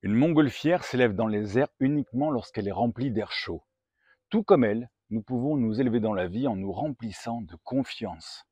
Une montgolfière s'élève dans les airs uniquement lorsqu'elle est remplie d'air chaud. Tout comme elle, nous pouvons nous élever dans la vie en nous remplissant de confiance.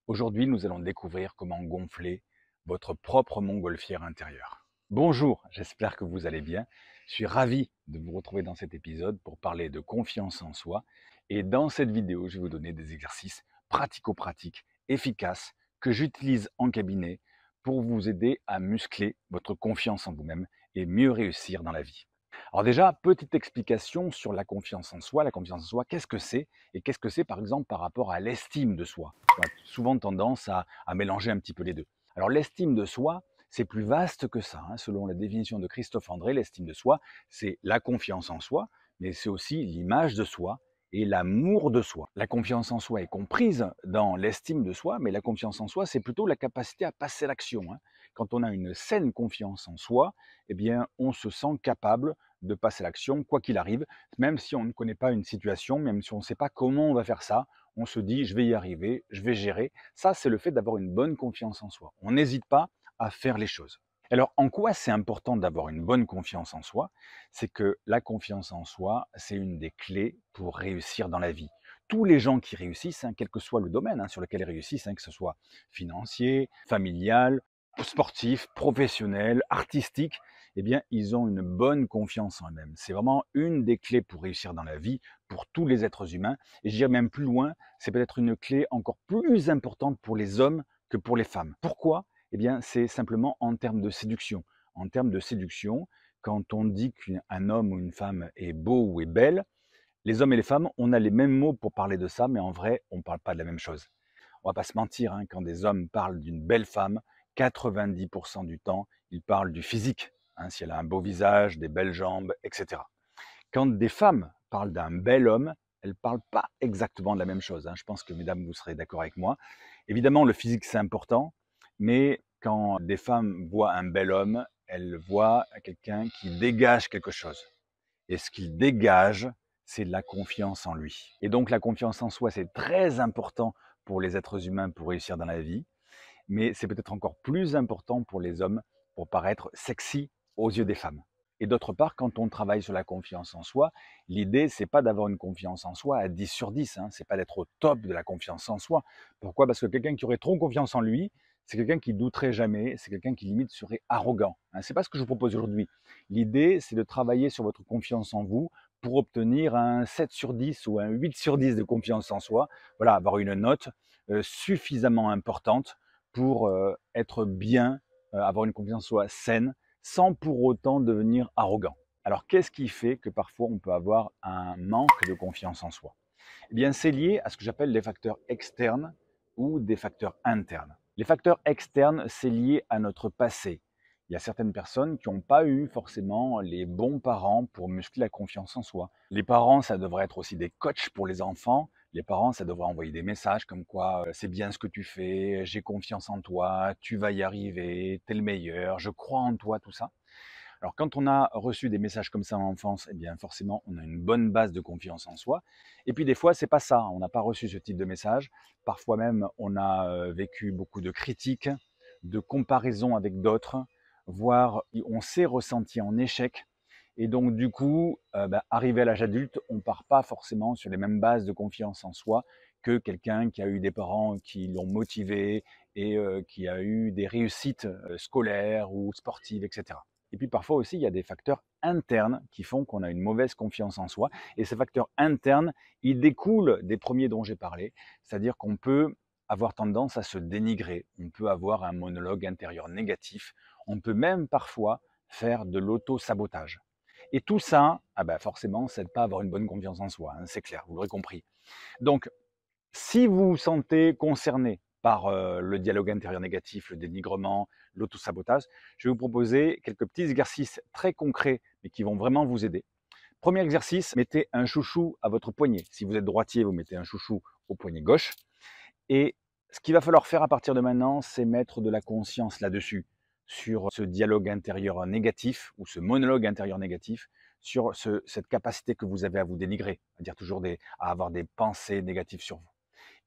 Aujourd'hui, nous allons découvrir comment gonfler votre propre montgolfière intérieure. Bonjour, j'espère que vous allez bien. Je suis ravi de vous retrouver dans cet épisode pour parler de confiance en soi. Et dans cette vidéo, je vais vous donner des exercices pratico-pratiques, efficaces, que j'utilise en cabinet pour vous aider à muscler votre confiance en vous-même et mieux réussir dans la vie. Alors déjà, petite explication sur la confiance en soi. La confiance en soi, qu'est-ce que c'est? Et qu'est-ce que c'est par exemple par rapport à l'estime de soi? On a souvent tendance à mélanger un petit peu les deux. Alors l'estime de soi, c'est plus vaste que ça, hein. Selon la définition de Christophe André, l'estime de soi, c'est la confiance en soi, mais c'est aussi l'image de soi et l'amour de soi. La confiance en soi est comprise dans l'estime de soi, mais la confiance en soi, c'est plutôt la capacité à passer à l'action, hein. Quand on a une saine confiance en soi, eh bien, on se sent capable de passer à l'action, quoi qu'il arrive, même si on ne connaît pas une situation, même si on ne sait pas comment on va faire ça, on se dit je vais y arriver, je vais gérer. Ça, c'est le fait d'avoir une bonne confiance en soi. On n'hésite pas à faire les choses. Alors, en quoi c'est important d'avoir une bonne confiance en soi? C'est que la confiance en soi, c'est une des clés pour réussir dans la vie. Tous les gens qui réussissent, hein, quel que soit le domaine sur lequel ils réussissent, hein, que ce soit financier, familial, sportif, professionnel, artistique, eh bien, ils ont une bonne confiance en eux-mêmes. C'est vraiment une des clés pour réussir dans la vie, pour tous les êtres humains. Et je dirais même plus loin, c'est peut-être une clé encore plus importante pour les hommes que pour les femmes. Pourquoi? Eh bien, c'est simplement en termes de séduction. En termes de séduction, quand on dit qu'un homme ou une femme est beau ou est belle, les hommes et les femmes, on a les mêmes mots pour parler de ça, mais en vrai, on ne parle pas de la même chose. On va pas se mentir, hein, quand des hommes parlent d'une belle femme, 90% du temps, ils parlent du physique, hein, si elle a un beau visage, des belles jambes, etc. Quand des femmes parlent d'un bel homme, elles ne parlent pas exactement de la même chose, hein. Je pense que mesdames, vous serez d'accord avec moi. Évidemment, le physique, c'est important, mais quand des femmes voient un bel homme, elles voient quelqu'un qui dégage quelque chose. Et ce qu'il dégage, c'est de la confiance en lui. Et donc la confiance en soi, c'est très important pour les êtres humains pour réussir dans la vie, mais c'est peut-être encore plus important pour les hommes pour paraître sexy aux yeux des femmes. Et d'autre part, quand on travaille sur la confiance en soi, l'idée, c'est pas d'avoir une confiance en soi à 10 sur 10, hein, c'est pas d'être au top de la confiance en soi. Pourquoi? Parce que quelqu'un qui aurait trop confiance en lui, c'est quelqu'un qui douterait jamais, c'est quelqu'un qui limite serait arrogant, hein. C'est pas ce que je vous propose aujourd'hui. L'idée, c'est de travailler sur votre confiance en vous pour obtenir un 7 sur 10 ou un 8 sur 10 de confiance en soi. Voilà, avoir une note suffisamment importante pour être bien, avoir une confiance en soi saine, sans pour autant devenir arrogant. Alors, qu'est-ce qui fait que parfois on peut avoir un manque de confiance en soi? Eh bien, c'est lié à ce que j'appelle les facteurs externes ou des facteurs internes. Les facteurs externes, c'est lié à notre passé. Il y a certaines personnes qui n'ont pas eu forcément les bons parents pour muscler la confiance en soi. Les parents, ça devrait être aussi des coachs pour les enfants. Les parents, ça devrait envoyer des messages comme quoi c'est bien ce que tu fais, j'ai confiance en toi, tu vas y arriver, t'es le meilleur, je crois en toi, tout ça. Alors quand on a reçu des messages comme ça en enfance, eh bien forcément on a une bonne base de confiance en soi. Et puis des fois c'est pas ça, on n'a pas reçu ce type de message. Parfois même on a vécu beaucoup de critiques, de comparaisons avec d'autres, voire on s'est ressenti en échec. Et donc du coup, arrivé à l'âge adulte, on part pas forcément sur les mêmes bases de confiance en soi que quelqu'un qui a eu des parents qui l'ont motivé et qui a eu des réussites scolaires ou sportives, etc. Et puis parfois aussi, il y a des facteurs internes qui font qu'on a une mauvaise confiance en soi. Et ces facteurs internes, ils découlent des premiers dont j'ai parlé. C'est-à-dire qu'on peut avoir tendance à se dénigrer. On peut avoir un monologue intérieur négatif. On peut même parfois faire de l'auto-sabotage. Et tout ça, forcément, ça n'aide pas à avoir une bonne confiance en soi, hein, c'est clair, vous l'aurez compris. Donc, si vous vous sentez concerné par le dialogue intérieur négatif, le dénigrement, l'autosabotage, je vais vous proposer quelques petits exercices très concrets, mais qui vont vraiment vous aider. Premier exercice, mettez un chouchou à votre poignet. Si vous êtes droitier, vous mettez un chouchou au poignet gauche. Et ce qu'il va falloir faire à partir de maintenant, c'est mettre de la conscience là-dessus, sur ce dialogue intérieur négatif ou ce monologue intérieur négatif, sur cette capacité que vous avez à vous dénigrer, à dire toujours à avoir des pensées négatives sur vous.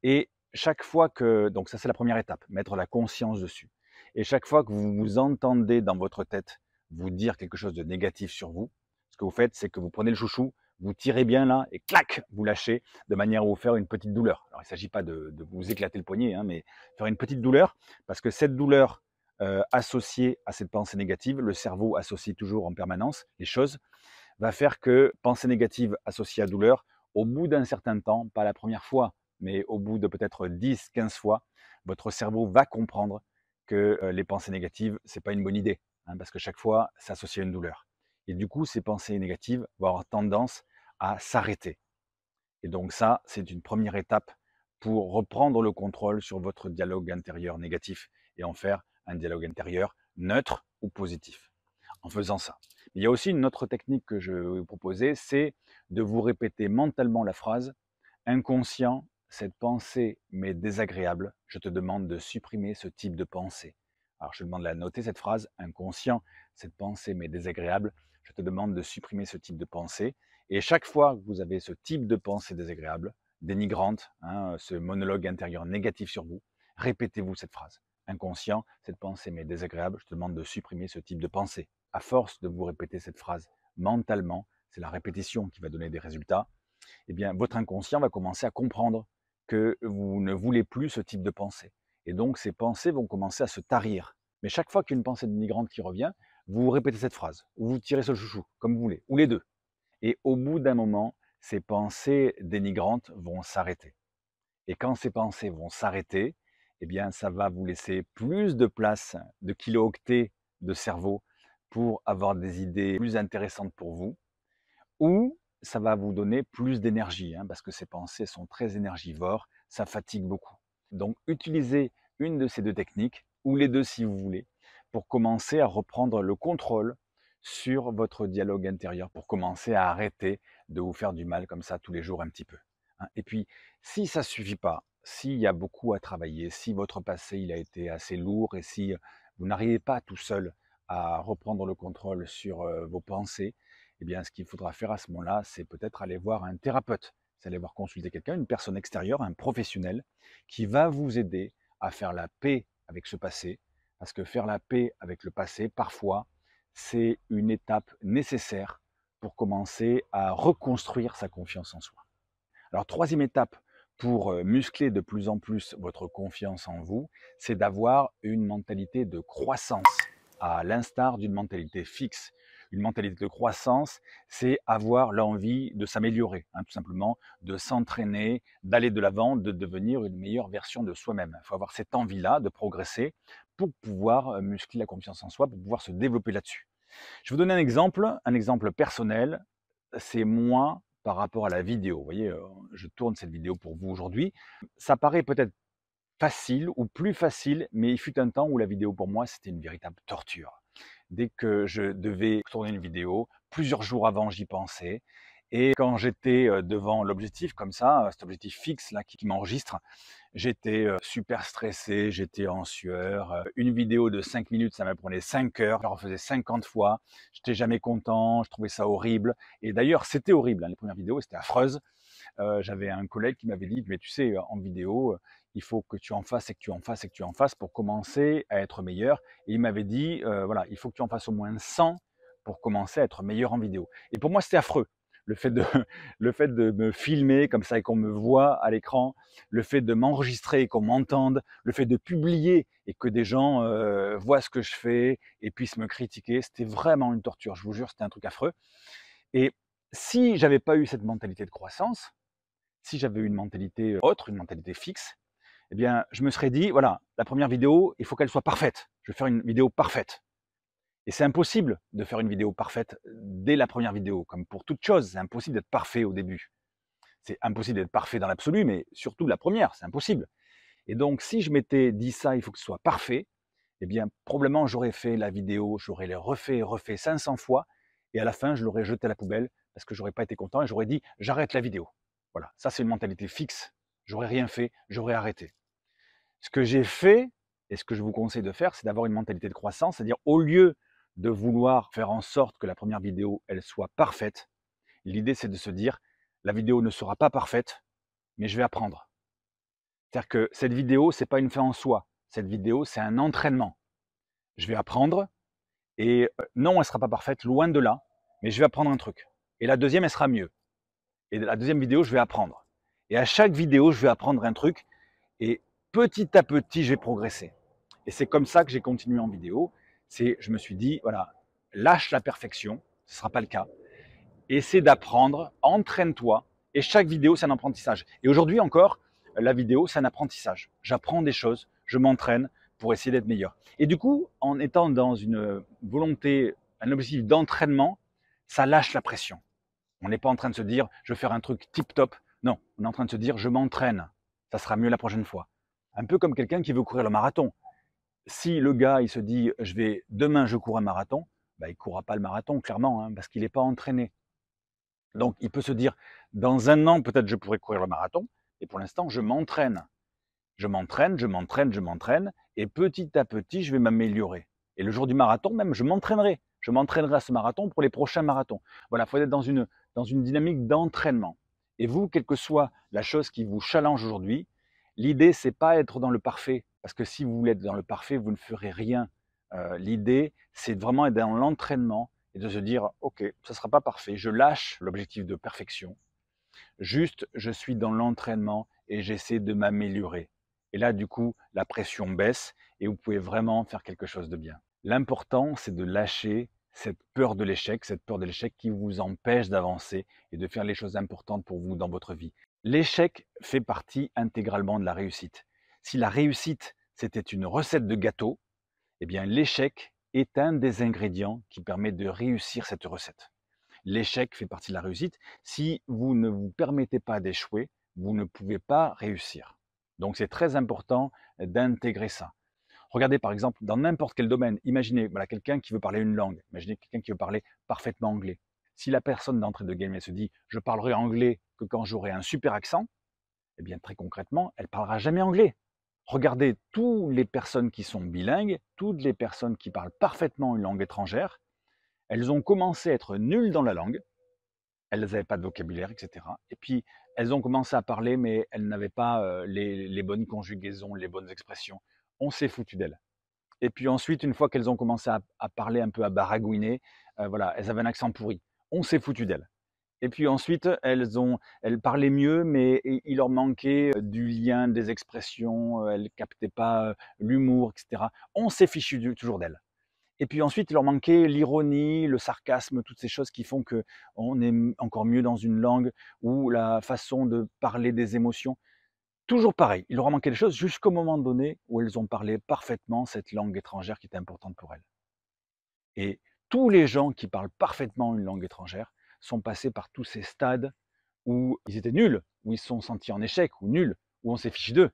Et chaque fois que, donc ça c'est la première étape, mettre la conscience dessus. Et chaque fois que vous vous entendez dans votre tête vous dire quelque chose de négatif sur vous, ce que vous faites, c'est que vous prenez le chouchou, vous tirez bien là et clac, vous lâchez de manière à vous faire une petite douleur. Alors il ne s'agit pas de vous éclater le poignet, hein, mais faire une petite douleur, parce que cette douleur associée à cette pensée négative, le cerveau associe toujours en permanence les choses, va faire que pensée négative associée à douleur, au bout d'un certain temps, pas la première fois, mais au bout de peut-être 10, 15 fois, votre cerveau va comprendre que les pensées négatives, c'est pas une bonne idée, hein, parce que chaque fois, c'est associé à une douleur. Et du coup, ces pensées négatives vont avoir tendance à s'arrêter. Et donc ça, c'est une première étape pour reprendre le contrôle sur votre dialogue intérieur négatif et en faire un dialogue intérieur neutre ou positif en faisant ça. Il y a aussi une autre technique que je vais vous proposer, c'est de vous répéter mentalement la phrase inconscient, cette pensée m'est désagréable, je te demande de supprimer ce type de pensée. Alors je te demande de la noter cette phrase, inconscient, cette pensée m'est désagréable, je te demande de supprimer ce type de pensée. Et chaque fois que vous avez ce type de pensée désagréable, dénigrante, hein, ce monologue intérieur négatif sur vous, répétez-vous cette phrase. Inconscient, cette pensée m'est désagréable, je te demande de supprimer ce type de pensée. À force de vous répéter cette phrase mentalement, c'est la répétition qui va donner des résultats, eh bien, votre inconscient va commencer à comprendre que vous ne voulez plus ce type de pensée. Et donc, ces pensées vont commencer à se tarir. Mais chaque fois qu'il y a une pensée dénigrante qui revient, vous répétez cette phrase, ou vous tirez sur le chouchou, comme vous voulez, ou les deux. Et au bout d'un moment, ces pensées dénigrantes vont s'arrêter. Et quand ces pensées vont s'arrêter, eh bien, ça va vous laisser plus de place, de kilo-octets de cerveau pour avoir des idées plus intéressantes pour vous, ou ça va vous donner plus d'énergie, hein, parce que ces pensées sont très énergivores, ça fatigue beaucoup. Donc utilisez une de ces deux techniques, ou les deux si vous voulez, pour commencer à reprendre le contrôle sur votre dialogue intérieur, pour commencer à arrêter de vous faire du mal comme ça tous les jours un petit peu, hein. Et puis, si ça ne suffit pas, s'il y a beaucoup à travailler, si votre passé il a été assez lourd et si vous n'arrivez pas tout seul à reprendre le contrôle sur vos pensées, eh bien, ce qu'il faudra faire à ce moment-là, c'est peut-être aller voir un thérapeute. C'est aller voir consulter quelqu'un, une personne extérieure, un professionnel, qui va vous aider à faire la paix avec ce passé. Parce que faire la paix avec le passé, parfois, c'est une étape nécessaire pour commencer à reconstruire sa confiance en soi. Alors, troisième étape pour muscler de plus en plus votre confiance en vous, c'est d'avoir une mentalité de croissance, à l'instar d'une mentalité fixe. Une mentalité de croissance, c'est avoir l'envie de s'améliorer, hein, tout simplement, de s'entraîner, d'aller de l'avant, de devenir une meilleure version de soi-même. Il faut avoir cette envie-là de progresser pour pouvoir muscler la confiance en soi, pour pouvoir se développer là-dessus. Je vais vous donner un exemple personnel, c'est moi par rapport à la vidéo. Vous voyez, je tourne cette vidéo pour vous aujourd'hui. Ça paraît peut-être facile ou plus facile, mais il fut un temps où la vidéo pour moi, c'était une véritable torture. Dès que je devais tourner une vidéo, plusieurs jours avant, j'y pensais. Et quand j'étais devant l'objectif, comme ça, cet objectif fixe là qui m'enregistre, j'étais super stressé, j'étais en sueur. Une vidéo de 5 minutes, ça me prenait 5 heures. Je la refaisais 50 fois. J'étais jamais content, je trouvais ça horrible. Et d'ailleurs, c'était horrible, hein. Les premières vidéos, c'était affreuse. J'avais un collègue qui m'avait dit, mais tu sais, en vidéo, il faut que tu en fasses et que tu en fasses et que tu en fasses pour commencer à être meilleur. Et il m'avait dit, voilà, il faut que tu en fasses au moins 100 pour commencer à être meilleur en vidéo. Et pour moi, c'était affreux. Le fait de, le fait de me filmer comme ça et qu'on me voit à l'écran, le fait de m'enregistrer et qu'on m'entende, le fait de publier et que des gens voient ce que je fais et puissent me critiquer, c'était vraiment une torture. Je vous jure, c'était un truc affreux. Et si j'avais pas eu cette mentalité de croissance, si j'avais eu une mentalité autre, une mentalité fixe, eh bien, je me serais dit, voilà, la première vidéo, il faut qu'elle soit parfaite. Je vais faire une vidéo parfaite. Et c'est impossible de faire une vidéo parfaite dès la première vidéo, comme pour toute chose, c'est impossible d'être parfait au début. C'est impossible d'être parfait dans l'absolu, mais surtout la première, c'est impossible. Et donc, si je m'étais dit ça, il faut que ce soit parfait, eh bien, probablement, j'aurais fait la vidéo, j'aurais les refait et refait 500 fois, et à la fin, je l'aurais jeté à la poubelle, parce que j'aurais pas été content, et j'aurais dit, j'arrête la vidéo. Voilà, ça c'est une mentalité fixe. J'aurais rien fait, j'aurais arrêté. Ce que j'ai fait, et ce que je vous conseille de faire, c'est d'avoir une mentalité de croissance, c'est-à-dire au lieu de vouloir faire en sorte que la première vidéo, elle soit parfaite, l'idée c'est de se dire, la vidéo ne sera pas parfaite, mais je vais apprendre. C'est-à-dire que cette vidéo, c'est pas une fin en soi. Cette vidéo, c'est un entraînement. Je vais apprendre, Et non, elle ne sera pas parfaite, loin de là, mais je vais apprendre un truc. Et la deuxième, elle sera mieux. Et la deuxième vidéo, je vais apprendre. Et à chaque vidéo, je vais apprendre un truc. Et petit à petit, je vais progresser. Et c'est comme ça que j'ai continué en vidéo. Je me suis dit, voilà, lâche la perfection, ce ne sera pas le cas. Essaie d'apprendre, entraîne-toi. Et chaque vidéo, c'est un apprentissage. Et aujourd'hui encore, la vidéo, c'est un apprentissage. J'apprends des choses, je m'entraîne pour essayer d'être meilleur. Et du coup, en étant dans une volonté, un objectif d'entraînement, ça lâche la pression. On n'est pas en train de se dire, je vais faire un truc tip-top. Non, on est en train de se dire, je m'entraîne. Ça sera mieux la prochaine fois. Un peu comme quelqu'un qui veut courir le marathon. Si le gars, il se dit, demain, je cours un marathon, bah, il ne courra pas le marathon, clairement, hein, parce qu'il n'est pas entraîné. Donc, il peut se dire, dans un an, peut-être je pourrai courir le marathon, et pour l'instant, je m'entraîne. Je m'entraîne, je m'entraîne, je m'entraîne, et petit à petit, je vais m'améliorer. Et le jour du marathon, même, je m'entraînerai. Je m'entraînerai à ce marathon pour les prochains marathons. Voilà, il faut être dans une dynamique d'entraînement. Et vous, quelle que soit la chose qui vous challenge aujourd'hui, l'idée, c'est pas être dans le parfait, parce que si vous voulez être dans le parfait, vous ne ferez rien. L'idée, c'est vraiment être dans l'entraînement et de se dire, ok, ça ne sera pas parfait, je lâche l'objectif de perfection. Juste, je suis dans l'entraînement et j'essaie de m'améliorer. Et là, du coup, la pression baisse et vous pouvez vraiment faire quelque chose de bien. L'important, c'est de lâcher cette peur de l'échec qui vous empêche d'avancer et de faire les choses importantes pour vous dans votre vie. L'échec fait partie intégralement de la réussite. Si la réussite, c'était une recette de gâteau, eh bien l'échec est un des ingrédients qui permet de réussir cette recette. L'échec fait partie de la réussite. Si vous ne vous permettez pas d'échouer, vous ne pouvez pas réussir. Donc c'est très important d'intégrer ça. Regardez par exemple dans n'importe quel domaine, imaginez voilà, quelqu'un qui veut parler une langue, imaginez quelqu'un qui veut parler parfaitement anglais. Si la personne d'entrée de game elle se dit je parlerai anglais que quand j'aurai un super accent, eh bien très concrètement, elle ne parlera jamais anglais. Regardez toutes les personnes qui sont bilingues, toutes les personnes qui parlent parfaitement une langue étrangère, elles ont commencé à être nulles dans la langue, elles n'avaient pas de vocabulaire, etc. Et puis, elles ont commencé à parler, mais elles n'avaient pas les bonnes conjugaisons, les bonnes expressions. On s'est foutu d'elles. Et puis ensuite, une fois qu'elles ont commencé à parler un peu à baragouiner, voilà, elles avaient un accent pourri. On s'est foutu d'elles. Et puis ensuite, elles parlaient mieux, mais il leur manquait du lien, des expressions, elles captaient pas l'humour, etc. On s'est fichu toujours d'elles. Et puis ensuite, il leur manquait l'ironie, le sarcasme, toutes ces choses qui font qu'on est encore mieux dans une langue ou la façon de parler des émotions. Toujours pareil, il leur a manqué des choses jusqu'au moment donné où elles ont parlé parfaitement cette langue étrangère qui est importante pour elles. Et tous les gens qui parlent parfaitement une langue étrangère sont passés par tous ces stades où ils étaient nuls, où ils se sont sentis en échec ou nuls, où on s'est fichu d'eux.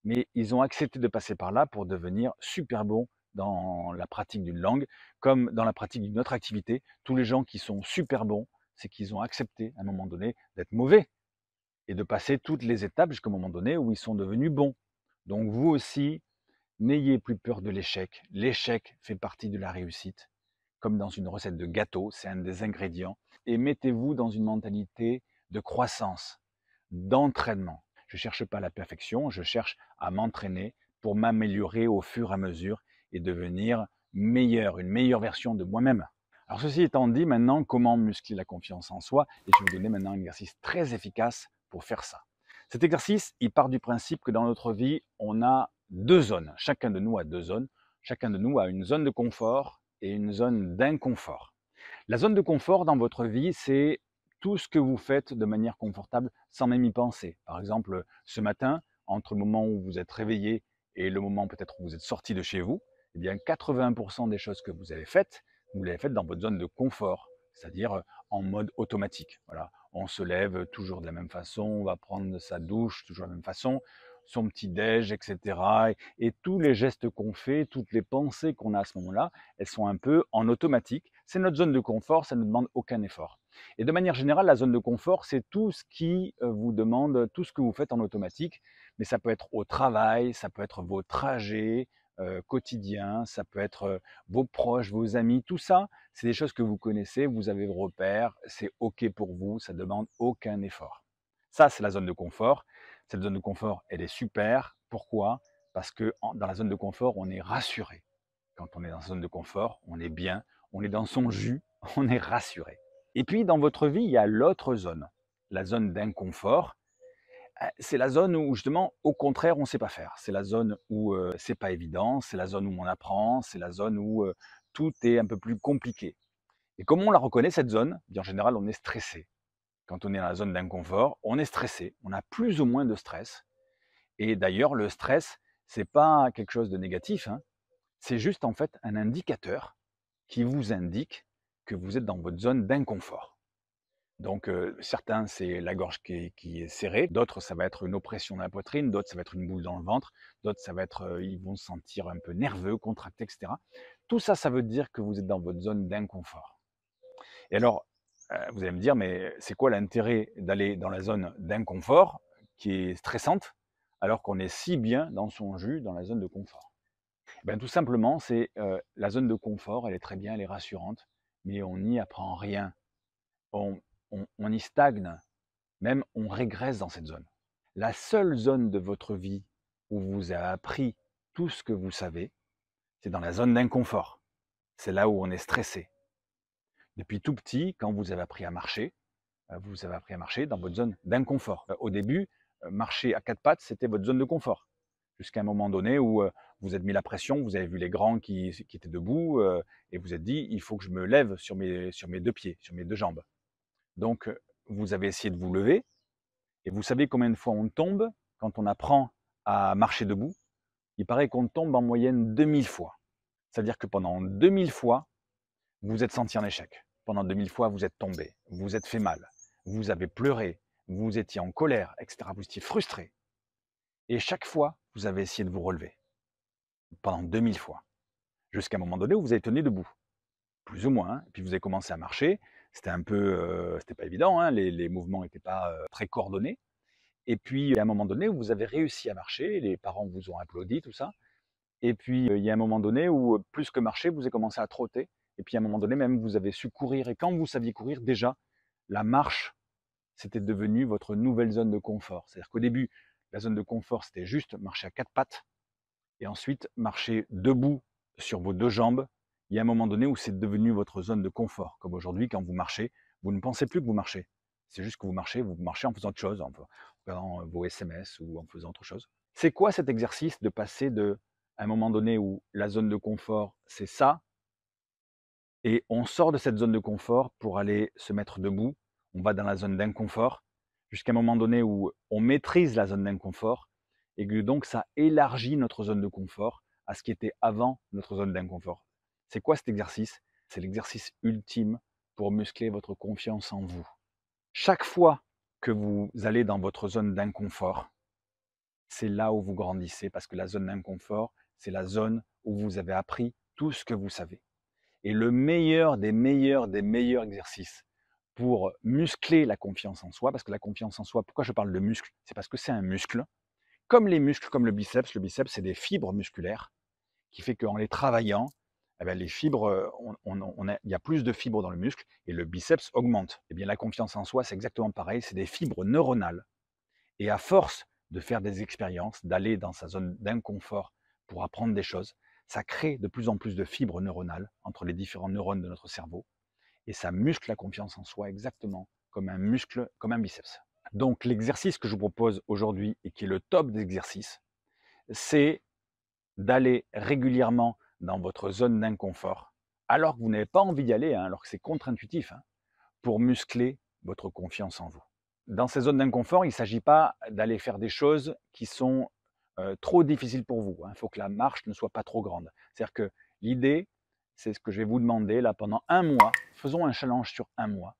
Mais ils ont accepté de passer par là pour devenir super bons dans la pratique d'une langue, comme dans la pratique d'une autre activité. Tous les gens qui sont super bons, c'est qu'ils ont accepté à un moment donné d'être mauvais et de passer toutes les étapes jusqu'au moment donné où ils sont devenus bons. Donc vous aussi, n'ayez plus peur de l'échec. L'échec fait partie de la réussite. Comme dans une recette de gâteau, c'est un des ingrédients. Et mettez-vous dans une mentalité de croissance, d'entraînement. Je ne cherche pas la perfection, je cherche à m'entraîner pour m'améliorer au fur et à mesure et devenir meilleur, une meilleure version de moi-même. Alors ceci étant dit, maintenant, comment muscler la confiance en soi? Et je vais vous donner maintenant un exercice très efficace pour faire ça. Cet exercice, il part du principe que dans notre vie, on a deux zones. Chacun de nous a deux zones. Chacun de nous a une zone de confort et une zone d'inconfort. La zone de confort dans votre vie, c'est tout ce que vous faites de manière confortable sans même y penser. Par exemple, ce matin, entre le moment où vous êtes réveillé et le moment peut-être où vous êtes sorti de chez vous, eh bien 80% des choses que vous avez faites, vous les faites dans votre zone de confort, c'est-à-dire en mode automatique. Voilà, on se lève toujours de la même façon, on va prendre sa douche toujours de la même façon, son petit déj, etc. Et tous les gestes qu'on fait, toutes les pensées qu'on a à ce moment-là, elles sont un peu en automatique. C'est notre zone de confort, ça ne demande aucun effort. Et de manière générale, la zone de confort, c'est tout ce qui vous demande, tout ce que vous faites en automatique, mais ça peut être au travail, ça peut être vos trajets quotidiens, ça peut être vos proches, vos amis, tout ça, c'est des choses que vous connaissez, vous avez vos repères, c'est OK pour vous, ça ne demande aucun effort. Ça, c'est la zone de confort. Cette zone de confort, elle est super. Pourquoi? Parce que dans la zone de confort, on est rassuré. Quand on est dans sa zone de confort, on est bien, on est dans son jus, on est rassuré. Et puis dans votre vie, il y a l'autre zone, la zone d'inconfort. C'est la zone où justement, au contraire, on ne sait pas faire. C'est la zone où c'est pas évident, c'est la zone où on apprend, c'est la zone où tout est un peu plus compliqué. Et comment on la reconnaît cette zone? En général, on est stressé. Quand on est dans la zone d'inconfort, on est stressé, on a plus ou moins de stress. Et d'ailleurs, le stress, c'est pas quelque chose de négatif, hein. C'est juste en fait un indicateur qui vous indique que vous êtes dans votre zone d'inconfort. Donc certains, c'est la gorge qui est serrée, d'autres, ça va être une oppression dans la poitrine, d'autres, ça va être une boule dans le ventre, d'autres, ça va être, ils vont se sentir un peu nerveux, contractés, etc. Tout ça, ça veut dire que vous êtes dans votre zone d'inconfort. Et alors, vous allez me dire, mais c'est quoi l'intérêt d'aller dans la zone d'inconfort qui est stressante, alors qu'on est si bien dans son jus, dans la zone de confort? Ben, tout simplement, c'est la zone de confort, elle est très bien, elle est rassurante, mais on n'y apprend rien. On, on y stagne, même on régresse dans cette zone. La seule zone de votre vie où vous avez appris tout ce que vous savez, c'est dans la zone d'inconfort. C'est là où on est stressé. Depuis tout petit, quand vous avez appris à marcher, vous avez appris à marcher dans votre zone d'inconfort. Au début, marcher à quatre pattes, c'était votre zone de confort. Jusqu'à un moment donné où vous êtes mis la pression, vous avez vu les grands qui étaient debout et vous êtes dit, il faut que je me lève sur mes deux pieds, sur mes deux jambes. Donc, vous avez essayé de vous lever et vous savez combien de fois on tombe quand on apprend à marcher debout? Il paraît qu'on tombe en moyenne 2000 fois. C'est-à-dire que pendant 2000 fois, vous vous êtes senti en échec. Pendant 2000 fois, vous êtes tombé, vous vous êtes fait mal, vous avez pleuré, vous étiez en colère, etc. Vous étiez frustré. Et chaque fois, vous avez essayé de vous relever. Pendant 2000 fois. Jusqu'à un moment donné où vous avez tenu debout. Plus ou moins. Hein. Et puis vous avez commencé à marcher. C'était un peu, c'était pas évident. Hein. Les mouvements n'étaient pas très coordonnés. Et puis, il y a un moment donné où vous avez réussi à marcher. Les parents vous ont applaudi, tout ça. Et puis, il y a un moment donné où, plus que marcher, vous avez commencé à trotter. Et puis, à un moment donné, même, vous avez su courir. Et quand vous saviez courir, déjà, la marche, c'était devenu votre nouvelle zone de confort. C'est-à-dire qu'au début, la zone de confort, c'était juste marcher à quatre pattes. Et ensuite, marcher debout sur vos deux jambes. Il y a un moment donné où c'est devenu votre zone de confort. Comme aujourd'hui, quand vous marchez, vous ne pensez plus que vous marchez. C'est juste que vous marchez en faisant autre chose, en regardant vos SMS ou en faisant autre chose. C'est quoi cet exercice de passer de un moment donné où la zone de confort, c'est ça, et on sort de cette zone de confort pour aller se mettre debout, on va dans la zone d'inconfort, jusqu'à un moment donné où on maîtrise la zone d'inconfort, et que donc ça élargit notre zone de confort à ce qui était avant notre zone d'inconfort. C'est quoi cet exercice? C'est l'exercice ultime pour muscler votre confiance en vous. Chaque fois que vous allez dans votre zone d'inconfort, c'est là où vous grandissez, parce que la zone d'inconfort, c'est la zone où vous avez appris tout ce que vous savez. Et le meilleur des meilleurs des meilleurs exercices pour muscler la confiance en soi, parce que la confiance en soi, pourquoi je parle de muscle? C'est parce que c'est un muscle. Comme les muscles, comme le biceps c'est des fibres musculaires qui fait qu'en les travaillant, eh bien, les fibres, il y a plus de fibres dans le muscle et le biceps augmente. Eh bien, la confiance en soi, c'est exactement pareil, c'est des fibres neuronales. Et à force de faire des expériences, d'aller dans sa zone d'inconfort pour apprendre des choses, ça crée de plus en plus de fibres neuronales entre les différents neurones de notre cerveau et ça muscle la confiance en soi exactement comme un muscle, comme un biceps. Donc l'exercice que je vous propose aujourd'hui et qui est le top des exercices, c'est d'aller régulièrement dans votre zone d'inconfort, alors que vous n'avez pas envie d'y aller, hein, alors que c'est contre-intuitif, hein, pour muscler votre confiance en vous. Dans ces zones d'inconfort, il ne s'agit pas d'aller faire des choses qui sont trop difficiles pour vous. Il faut que la marche ne soit pas trop grande. C'est-à-dire que l'idée, c'est ce que je vais vous demander là pendant un mois. Faisons un challenge sur un mois.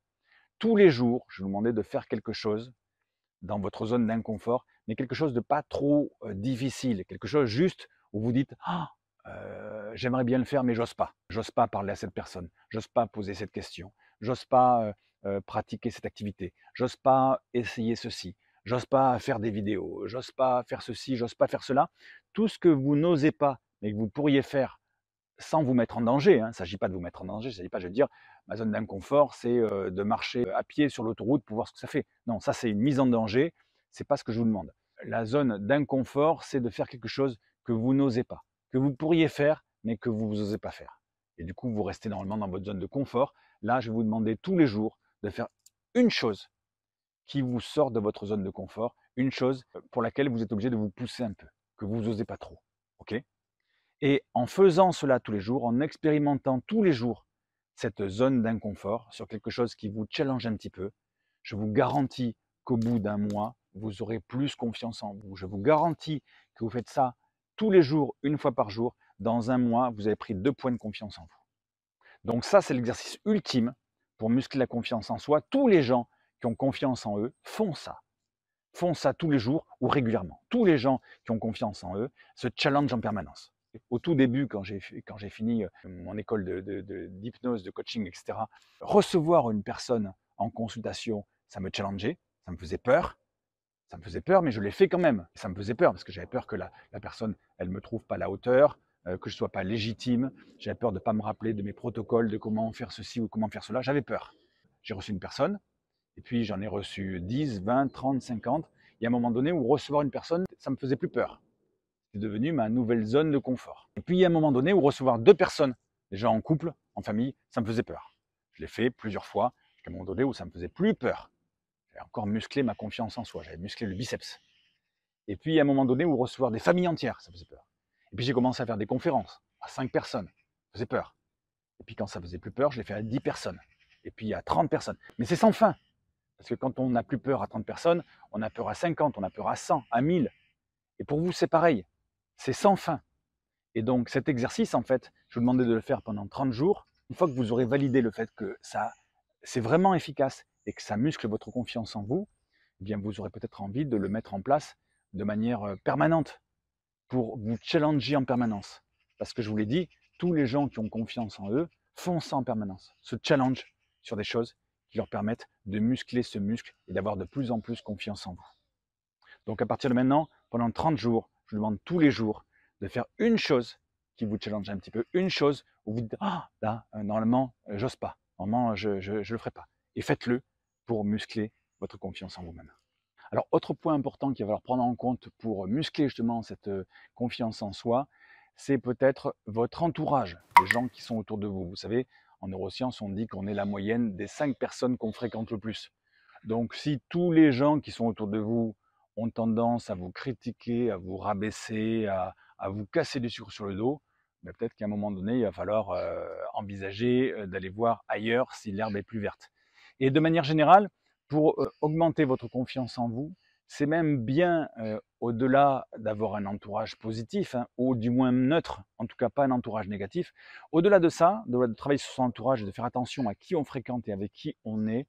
Tous les jours, je vais vous demander de faire quelque chose dans votre zone d'inconfort, mais quelque chose de pas trop difficile, quelque chose juste où vous dites ah, j'aimerais bien le faire, mais j'ose pas. J'ose pas parler à cette personne, j'ose pas poser cette question, j'ose pas pratiquer cette activité, j'ose pas essayer ceci, j'ose pas faire des vidéos, j'ose pas faire ceci, j'ose pas faire cela. Tout ce que vous n'osez pas, mais que vous pourriez faire sans vous mettre en danger. Hein. Il ne s'agit pas de vous mettre en danger, il ne s'agit pas de dire ma zone d'inconfort, c'est de marcher à pied sur l'autoroute pour voir ce que ça fait. Non, ça c'est une mise en danger, c'est pas ce que je vous demande. La zone d'inconfort, c'est de faire quelque chose que vous n'osez pas, que vous pourriez faire, mais que vous n'osez pas faire. Et du coup, vous restez normalement dans votre zone de confort. Là, je vais vous demander tous les jours de faire une chose qui vous sort de votre zone de confort, une chose pour laquelle vous êtes obligé de vous pousser un peu, que vous n'osez pas trop. Ok? Et en faisant cela tous les jours, en expérimentant tous les jours cette zone d'inconfort sur quelque chose qui vous challenge un petit peu, je vous garantis qu'au bout d'un mois, vous aurez plus confiance en vous. Je vous garantis que vous faites ça tous les jours, une fois par jour. Dans un mois, vous avez pris 2 points de confiance en vous. Donc ça, c'est l'exercice ultime pour muscler la confiance en soi. Tous les gens qui ont confiance en eux font ça. Font ça tous les jours ou régulièrement. Tous les gens qui ont confiance en eux se challengent en permanence. Au tout début, quand j'ai fini mon école d'hypnose, de coaching, etc., recevoir une personne en consultation, ça me challengeait, ça me faisait peur. Ça me faisait peur, mais je l'ai fait quand même. Ça me faisait peur parce que j'avais peur que la personne, elle me trouve pas à la hauteur, que je sois pas légitime. J'avais peur de pas me rappeler de mes protocoles, de comment faire ceci ou comment faire cela. J'avais peur. J'ai reçu une personne, et puis j'en ai reçu 10, 20, 30, 50. Il y a un moment donné où recevoir une personne, ça me faisait plus peur. C'est devenu ma nouvelle zone de confort. Et puis il y a un moment donné où recevoir 2 personnes, déjà en couple, en famille, ça me faisait peur. Je l'ai fait plusieurs fois, jusqu'à un moment donné où ça me faisait plus peur. J'avais encore musclé ma confiance en soi, j'avais musclé le biceps. Et puis, à un moment donné, où recevoir des familles entières, ça faisait peur. Et puis, j'ai commencé à faire des conférences à 5 personnes, ça faisait peur. Et puis, quand ça faisait plus peur, je l'ai fait à 10 personnes. Et puis, à 30 personnes. Mais c'est sans fin. Parce que quand on n'a plus peur à 30 personnes, on a peur à 50, on a peur à 100, à 1000. Et pour vous, c'est pareil. C'est sans fin. Et donc, cet exercice, en fait, je vous demandais de le faire pendant 30 jours. Une fois que vous aurez validé le fait que ça, c'est vraiment efficace et que ça muscle votre confiance en vous, eh bien, vous aurez peut-être envie de le mettre en place de manière permanente pour vous challenger en permanence. Parce que je vous l'ai dit, tous les gens qui ont confiance en eux font ça en permanence, se challenge sur des choses qui leur permettent de muscler ce muscle et d'avoir de plus en plus confiance en vous. Donc à partir de maintenant, pendant 30 jours, je vous demande tous les jours de faire une chose qui vous challenge un petit peu, une chose où vous dites ah là normalement j'ose pas, normalement je le ferai pas. Et faites-le pour muscler votre confiance en vous-même. Alors autre point important qu'il va falloir prendre en compte pour muscler justement cette confiance en soi, c'est peut-être votre entourage, les gens qui sont autour de vous. Vous savez, en neurosciences, on dit qu'on est la moyenne des 5 personnes qu'on fréquente le plus. Donc si tous les gens qui sont autour de vous ont tendance à vous critiquer, à vous rabaisser, à vous casser du sucre sur le dos, ben peut-être qu'à un moment donné, il va falloir envisager d'aller voir ailleurs si l'herbe est plus verte. Et de manière générale, pour augmenter votre confiance en vous, c'est même bien au-delà d'avoir un entourage positif, hein, ou du moins neutre, en tout cas pas un entourage négatif. Au-delà de ça, de travailler sur son entourage et de faire attention à qui on fréquente et avec qui on est,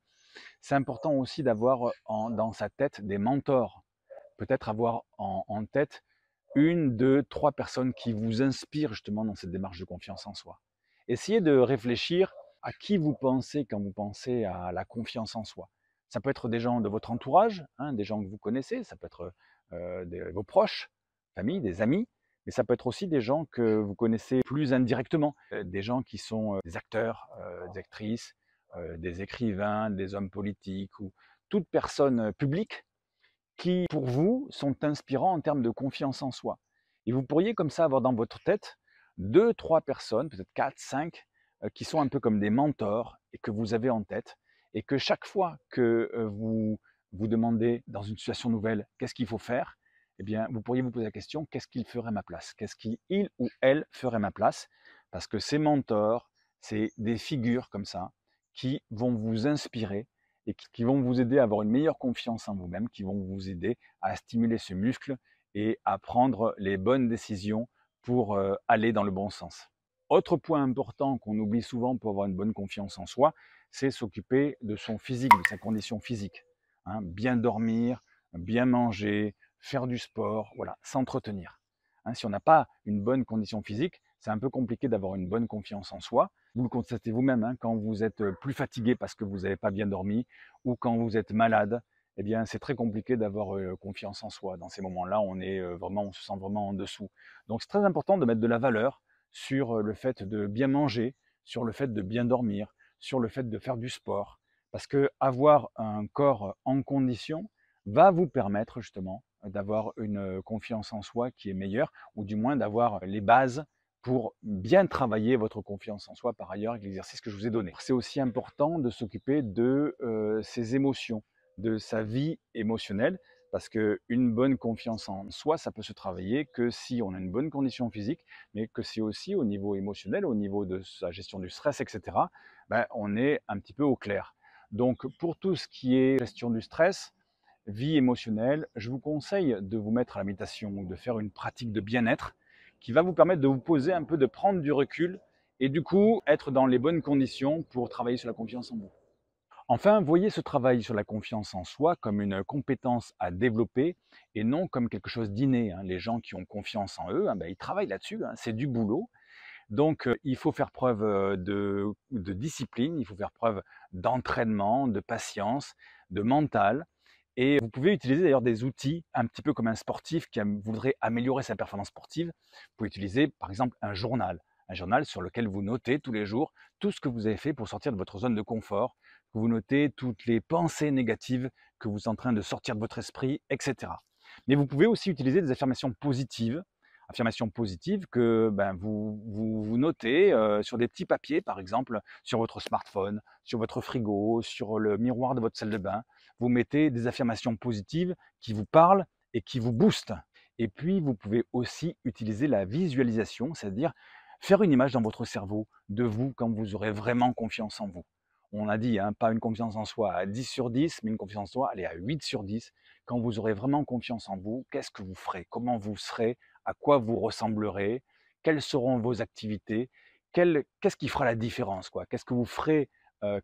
c'est important aussi d'avoir dans sa tête des mentors. Peut-être avoir en tête 1, 2, 3 personnes qui vous inspirent justement dans cette démarche de confiance en soi. Essayez de réfléchir à qui vous pensez quand vous pensez à la confiance en soi. Ça peut être des gens de votre entourage, hein, des gens que vous connaissez, ça peut être vos proches, famille, des amis, mais ça peut être aussi des gens que vous connaissez plus indirectement, des gens qui sont des acteurs, des actrices, des écrivains, des hommes politiques ou toute personne publique qui, pour vous, sont inspirants en termes de confiance en soi. Et vous pourriez comme ça avoir dans votre tête 2, 3 personnes, peut-être 4, 5, qui sont un peu comme des mentors et que vous avez en tête et que chaque fois que vous vous demandez dans une situation nouvelle qu'est-ce qu'il faut faire, eh bien, vous pourriez vous poser la question qu'est-ce qu'il ferait à ma place? Qu'est-ce qu'il ou elle ferait à ma place? Parce que ces mentors, c'est des figures comme ça qui vont vous inspirer et qui vont vous aider à avoir une meilleure confiance en vous-même, qui vont vous aider à stimuler ce muscle et à prendre les bonnes décisions pour aller dans le bon sens. Autre point important qu'on oublie souvent pour avoir une bonne confiance en soi, c'est s'occuper de son physique, de sa condition physique. Hein, bien dormir, bien manger, faire du sport, voilà, s'entretenir. Hein, si on n'a pas une bonne condition physique, c'est un peu compliqué d'avoir une bonne confiance en soi. Vous le constatez vous-même, hein, quand vous êtes plus fatigué parce que vous n'avez pas bien dormi ou quand vous êtes malade, eh bien c'est très compliqué d'avoir confiance en soi. Dans ces moments-là, on se sent vraiment en dessous. Donc c'est très important de mettre de la valeur sur le fait de bien manger, sur le fait de bien dormir, sur le fait de faire du sport. Parce que avoir un corps en condition va vous permettre justement d'avoir une confiance en soi qui est meilleure, ou du moins d'avoir les bases pour bien travailler votre confiance en soi par ailleurs avec l'exercice que je vous ai donné. C'est aussi important de s'occuper de ses émotions, de sa vie émotionnelle, parce qu'une bonne confiance en soi, ça peut se travailler que si on a une bonne condition physique, mais que si aussi au niveau émotionnel, au niveau de sa gestion du stress, etc., ben, on est un petit peu au clair. Donc pour tout ce qui est gestion du stress, vie émotionnelle, je vous conseille de vous mettre à la méditation ou de faire une pratique de bien-être qui va vous permettre de vous poser un peu, de prendre du recul et du coup être dans les bonnes conditions pour travailler sur la confiance en vous. Enfin, voyez ce travail sur la confiance en soi comme une compétence à développer et non comme quelque chose d'inné. Les gens qui ont confiance en eux, ben, ils travaillent là-dessus, c'est du boulot. Donc, il faut faire preuve de discipline, il faut faire preuve d'entraînement, de patience, de mental. Et vous pouvez utiliser d'ailleurs des outils un petit peu comme un sportif qui voudrait améliorer sa performance sportive. Vous pouvez utiliser par exemple un journal sur lequel vous notez tous les jours tout ce que vous avez fait pour sortir de votre zone de confort, que vous notez toutes les pensées négatives que vous êtes en train de sortir de votre esprit, etc. Mais vous pouvez aussi utiliser des affirmations positives que ben, vous notez sur des petits papiers, par exemple sur votre smartphone, sur votre frigo, sur le miroir de votre salle de bain. Vous mettez des affirmations positives qui vous parlent et qui vous boostent. Et puis, vous pouvez aussi utiliser la visualisation, c'est-à-dire faire une image dans votre cerveau de vous quand vous aurez vraiment confiance en vous. On a dit, pas une confiance en soi à 10 sur 10, mais une confiance en soi, allez, à 8 sur 10. Quand vous aurez vraiment confiance en vous, qu'est-ce que vous ferez? Comment vous serez? À quoi vous ressemblerez? Quelles seront vos activités? Qu'est-ce qui fera la différence, quoi? Qu'est-ce que vous ferez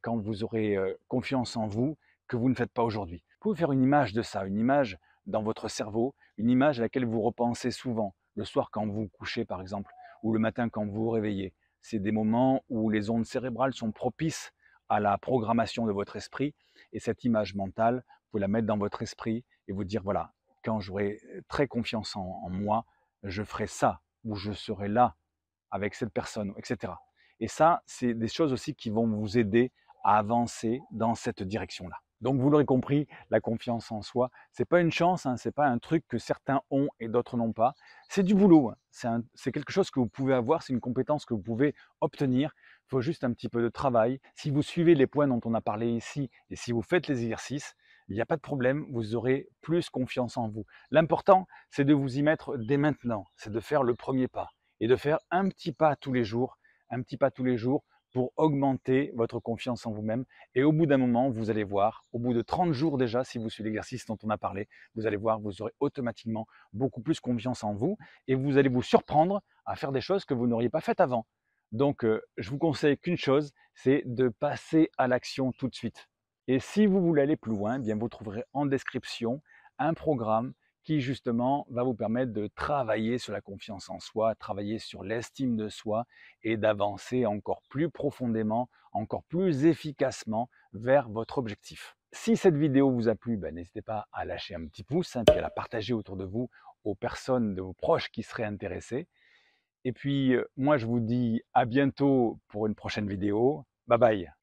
quand vous aurez confiance en vous que vous ne faites pas aujourd'hui? Vous pouvez faire une image de ça, une image dans votre cerveau, une image à laquelle vous repensez souvent, le soir quand vous vous couchez par exemple, ou le matin quand vous vous réveillez. C'est des moments où les ondes cérébrales sont propices à la programmation de votre esprit, et cette image mentale, vous la mettre dans votre esprit et vous dire, voilà, quand j'aurai très confiance en moi, je ferai ça, ou je serai là avec cette personne, etc. Et ça, c'est des choses aussi qui vont vous aider à avancer dans cette direction-là. Donc vous l'aurez compris, la confiance en soi, c'est pas une chance, c'est pas un truc que certains ont et d'autres n'ont pas. C'est du boulot, c'est quelque chose que vous pouvez avoir, c'est une compétence que vous pouvez obtenir. Il faut juste un petit peu de travail. Si vous suivez les points dont on a parlé ici et si vous faites les exercices, il n'y a pas de problème, vous aurez plus confiance en vous. L'important, c'est de vous y mettre dès maintenant, c'est de faire le premier pas et de faire un petit pas tous les jours, un petit pas tous les jours pour augmenter votre confiance en vous-même. Et au bout d'un moment, vous allez voir, au bout de 30 jours déjà, si vous suivez l'exercice dont on a parlé, vous allez voir, vous aurez automatiquement beaucoup plus confiance en vous et vous allez vous surprendre à faire des choses que vous n'auriez pas faites avant. Donc, je vous conseille qu'une chose, c'est de passer à l'action tout de suite. Et si vous voulez aller plus loin, eh bien vous trouverez en description un programme qui justement va vous permettre de travailler sur la confiance en soi, travailler sur l'estime de soi et d'avancer encore plus profondément, encore plus efficacement vers votre objectif. Si cette vidéo vous a plu, n'hésitez pas à lâcher un petit pouce, puis à la partager autour de vous aux personnes de vos proches qui seraient intéressées. Et puis moi je vous dis à bientôt pour une prochaine vidéo. Bye bye.